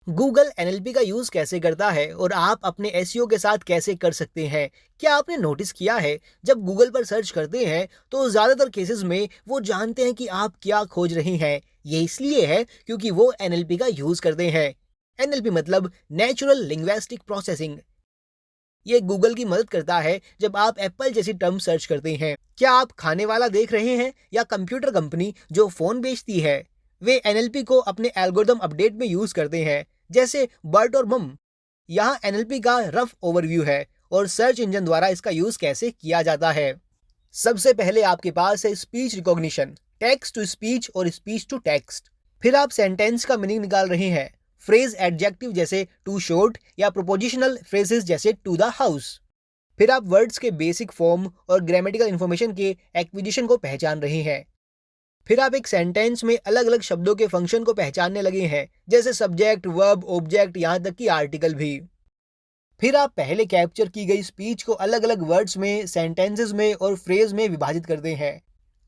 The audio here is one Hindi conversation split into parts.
गूगल एनएलपी का यूज कैसे करता है और आप अपने एसईओ के साथ कैसे कर सकते हैं? क्या आपने नोटिस किया है, जब गूगल पर सर्च करते हैं तो ज्यादातर केसेस में वो जानते हैं कि आप क्या खोज रहे हैं। ये इसलिए है क्योंकि वो एनएलपी का यूज करते हैं। एनएलपी मतलब नेचुरल लिंग्विस्टिक प्रोसेसिंग। ये गूगल की मदद करता है जब आप एप्पल जैसी टर्म सर्च करते हैं। क्या आप खाने वाला देख रहे हैं या कंप्यूटर कंपनी जो फोन बेचती है? वे एनएलपी को अपने एल्गोरिदम अपडेट में यूज करते हैं, जैसे बर्ट और बम। यहाँ एनएलपी का रफ ओवरव्यू है और सर्च इंजन द्वारा इसका यूज कैसे किया जाता है। सबसे पहले आपके पास है speech recognition, text to speech और स्पीच टू टेक्स्ट। फिर आप सेंटेंस का मीनिंग निकाल रहे हैं, फ्रेज एडजेक्टिव जैसे टू शॉर्ट या प्रोपोजिशनल फ्रेजेस जैसे टू द हाउस। फिर आप वर्ड्स के बेसिक फॉर्म और ग्रामेटिकल इंफॉर्मेशन के एक्विजिशन को पहचान रहे हैं। फिर आप एक सेंटेंस में अलग अलग शब्दों के फंक्शन को पहचानने लगे हैं, जैसे सब्जेक्ट, वर्ब, ऑब्जेक्ट, यहाँ तक कि आर्टिकल भी। फिर आप पहले कैप्चर की गई स्पीच को अलग अलग वर्ड्स में, सेंटेंसेस में और फ्रेज में विभाजित करते हैं।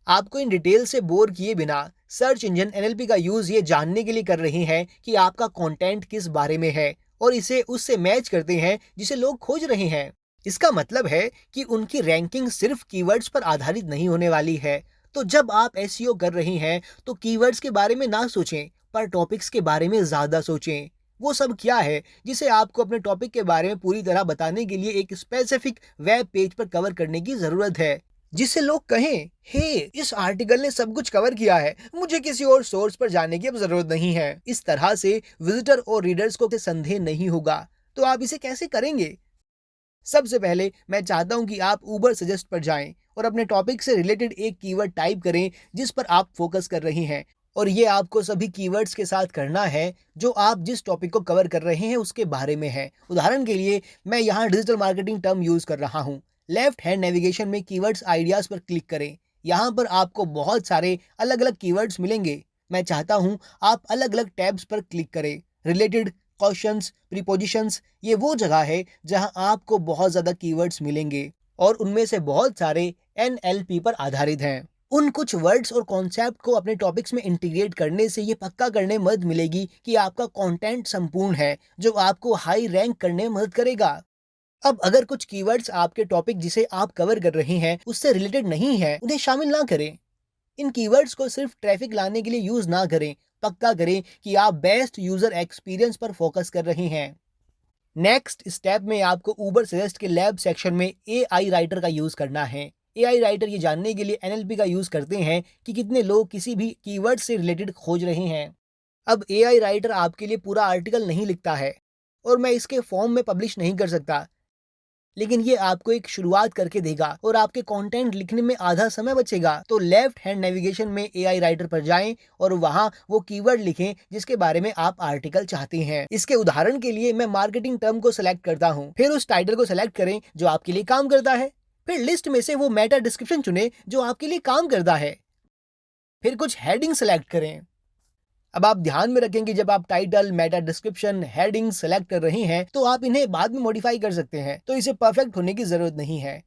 आपको इन डिटेल से बोर किए बिना सर्च इंजन एनएलपी का यूज ये जानने के लिए कर रहे हैं कि आपका कंटेंट किस बारे में है और इसे उससे मैच करते हैं जिसे लोग खोज रहे हैं। इसका मतलब है कि उनकी रैंकिंग सिर्फ कीवर्ड्स पर आधारित नहीं होने वाली है। तो जब आप एसईओ कर रहे हैं तो कीवर्ड्स के बारे में ना सोचें, पर टॉपिक्स के बारे में ज्यादा सोचें। वो सब क्या है जिसे आपको अपने टॉपिक के बारे में पूरी तरह बताने के लिए एक स्पेसिफिक वेब पेज पर कवर करने की जरूरत है, जिससे लोग कहें, हे, इस आर्टिकल ने सब कुछ कवर किया है, मुझे किसी और सोर्स पर जाने की अब जरूरत नहीं है। इस तरह से विजिटर और रीडर्स को संदेह नहीं होगा। तो आप इसे कैसे करेंगे? सबसे पहले मैं चाहता हूं कि आप ऊबर सजेस्ट पर जाएं और अपने टॉपिक से रिलेटेड एक कीवर्ड टाइप करें जिस पर आप फोकस कर रहे हैं। और ये आपको सभी कीवर्ड्स के साथ करना है जो आप जिस टॉपिक को कवर कर रहे हैं उसके बारे में है। उदाहरण के लिए मैं यहाँ डिजिटल मार्केटिंग टर्म यूज कर रहा हूँ। लेफ्ट हैंड नेविगेशन में कीवर्ड्स आइडियाज पर क्लिक करें। यहाँ पर आपको बहुत सारे अलग अलग कीवर्ड्स मिलेंगे। मैं चाहता हूँ आप अलग अलग टैब्स पर क्लिक करें। रिलेटेड, क्वेश्चंस, प्रीपोजिशंस, ये वो जगह है जहां आपको बहुत ज्यादा कीवर्ड्स मिलेंगे और उनमें से बहुत सारे एनएलपी पर आधारित हैं। उन कुछ वर्ड्स और कॉन्सेप्ट को अपने टॉपिक्स में इंटीग्रेट करने से ये पक्का करने में मदद मिलेगी कि आपका कंटेंट संपूर्ण है, जो आपको हाई रैंक करने में मदद करेगा। अब अगर कुछ कीवर्ड्स आपके टॉपिक जिसे आप कवर कर रहे हैं उससे रिलेटेड नहीं है, उन्हें शामिल ना करें। इन कीवर्ड्स को सिर्फ ट्रैफिक लाने के लिए यूज ना करें। पक्का करें कि आप बेस्ट यूजर एक्सपीरियंस पर फोकस कर रहे हैं। नेक्स्ट स्टेप में आपको ऊबर सजेस्ट के लैब सेक्शन में एआई राइटर का यूज करना है। एआई राइटर ये जानने के लिए एनएलपी का यूज करते हैं कि कितने लोग किसी भी कीवर्ड से रिलेटेड खोज रहे हैं। अब एआई राइटर आपके लिए पूरा आर्टिकल नहीं लिखता है और मैं इसके फॉर्म में पब्लिश नहीं कर सकता, लेकिन ये आपको एक शुरुआत करके देगा और आपके कंटेंट लिखने में आधा समय बचेगा। तो लेफ्ट हैंड नेविगेशन में एआई राइटर पर जाएं और वहां वो कीवर्ड लिखें जिसके बारे में आप आर्टिकल चाहते हैं। इसके उदाहरण के लिए मैं मार्केटिंग टर्म को सिलेक्ट करता हूं। फिर उस टाइटल को सिलेक्ट करें जो आपके लिए काम करता है। फिर लिस्ट में से वो मेटा डिस्क्रिप्शन चुनें जो आपके लिए काम करता है। फिर कुछ हेडिंग सेलेक्ट करें। अब आप ध्यान में रखें कि जब आप title, Meta description, heading select कर रहे हैं तो आप इन्हें बाद में मॉडिफाई कर सकते हैं, तो इसे परफेक्ट होने की जरूरत नहीं है।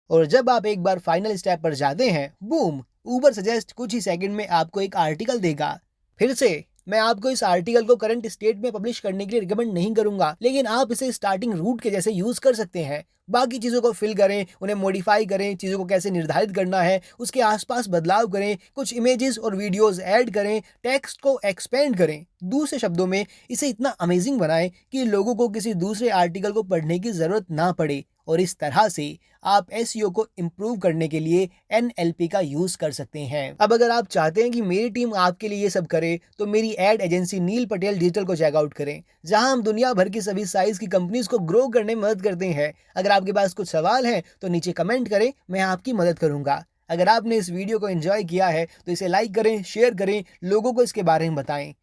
और जब आप एक बार फाइनल स्टेप पर जाते हैं, बूम, ऊबर सजेस्ट कुछ ही सेकंड में आपको एक आर्टिकल देगा। फिर से मैं आपको इस आर्टिकल को करंट स्टेट में पब्लिश करने के लिए रिकमेंड नहीं करूंगा, लेकिन आप इसे स्टार्टिंग रूट के जैसे यूज कर सकते हैं। बाकी चीजों को फिल करें, उन्हें मॉडिफाई करें, चीजों को कैसे निर्धारित करना है उसके आसपास बदलाव करें, कुछ इमेजेस और वीडियोस ऐड करें, टेक्स्ट को एक्सपेंड करें। दूसरे शब्दों में इसे इतना अमेजिंग बनाएं कि लोगों को किसी दूसरे आर्टिकल को पढ़ने की जरूरत ना पड़े। और इस तरह से आप एसईओ को इम्प्रूव करने के लिए एनएलपी का यूज कर सकते हैं। अब अगर आप चाहते हैं कि मेरी टीम आपके लिए ये सब करे तो मेरी एड एजेंसी नील पटेल डिजिटल को चेकआउट करें, जहां हम दुनिया भर की सभी साइज की कंपनीज को ग्रो करने में मदद करते हैं। अगर आपके पास कुछ सवाल है तो नीचे कमेंट करें, मैं आपकी मदद करूंगा। अगर आपने इस वीडियो को एंजॉय किया है तो इसे लाइक करें, शेयर करें, लोगों को इसके बारे में बताएं।